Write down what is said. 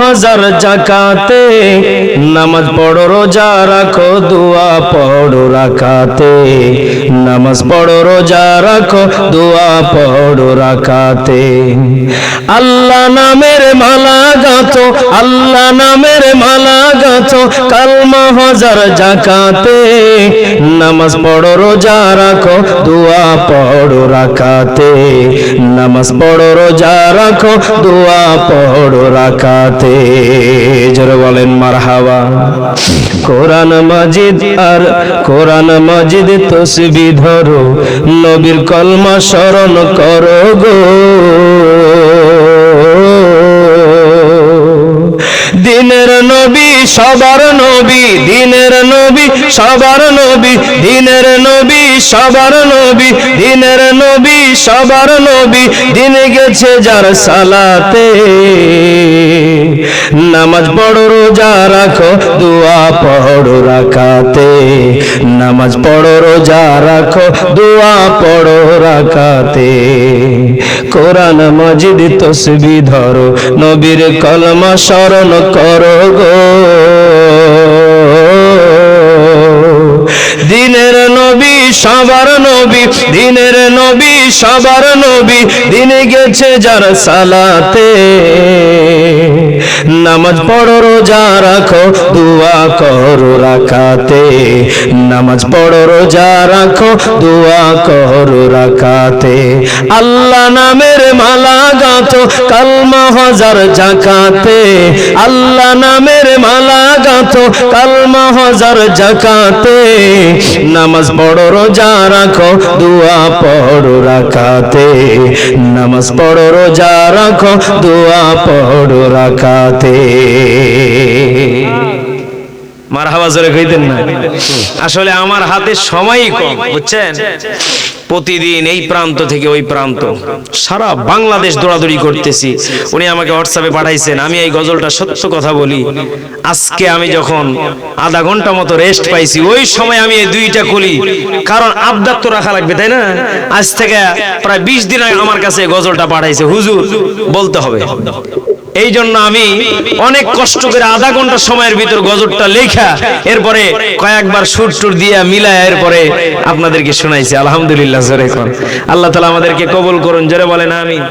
হাজার যাকাতে, নামাজ পড়ো রোজা রাখো দোয়া পড়ো রাকাতে, নামাজ পড়ো রোজা রাখো দোয়া পড়ো রাকাতে। আল্লাহ নামের মালা গাঁথো, আল্লাহ নামের মালা গাঁথো, কালমা হাজার যাকাতে, নামাজ পড়ো রোজা রাখো দোয়া পড়ো রাকাতে, নামাজ পড়ো রোজা রাখো দোয়া পড়ো রাকাতে। জোরে বলেন মারহাবা। কোরআন মাজিদ আর কোরআন মাজিদ তসবিহ ধরো, নবীর কলমা স্মরণ করো গো। দিনের নবী সবার নবী, দিনের নবী সবার নবী, দিনের নবী সবার নবী, দিনের নবী সবার নবী, দিন গেছে যার সালাতে, নামাজ পড়ো রোজা রাখো দোয়া পড়ো রাকাতে, নামাজ পড়ো রোজা রাখো দোয়া পড়ো রাকাতে। কোরআন মাজিদ তসবিহ ধরো, নবীর কলমা স্মরণ করো গো। দিনের নবী সবার নবী, দিনের নবী সবার নবী, দিন গেছে যার সালাতে, নামাজ পড়ো রোজা রাখো দোয়া করো রাকাতে, নামাজ পড়ো রোজা রাখো দোয়া করো রাকাতে। আল্লাহ নামের মালা গাঁথো, কালমা হাজার যাকাতে, আল্লাহ নামের মালা গাঁথো, কালমা হাজার যাকাতে, নামাজ পড়ো রোজা রাখো দোয়া পড়ো রাকাতে, নামাজ পড়ো রোজা রাখো দোয়া পড়ো রাকাতে। মারহাবা জোরে কইতেন না। আসলে আমার হাতে সময়ই কম, বুঝছেন। প্রতিদিন এই প্রান্ত থেকে ওই প্রান্ত সারা বাংলাদেশ দৌড়াদৌড়ি করতেছি। উনি আমাকে হোয়াটসঅ্যাপে পাঠাইছেন। আমি এই গজলটা সত্য কথা বলি, আজকে আমি যখন আধা ঘন্টা মতো রেস্ট পাইছি, ওই সময় আমি এই দুইটা কলি, কারণ আবদার তো রাখা লাগবে তাই না। আজ থেকে প্রায় 20 দিন আগে আমার কাছে গজলটা পাঠাইছে, হুজুর বলতে হবে। এই জন্য আমি অনেক কষ্ট করে আধা ঘন্টা সময়ের ভিতর গজলটা লেখা, এরপরে কয়েকবার সুর টুর দিয়া মিলায় এরপরে আপনাদেরকে শোনাইছি। আলহামদুলিল্লাহ। জোরে কোন আল্লাহ তাআলা আমাদেরকে কবুল করুন। জোরে বলেন আমিন।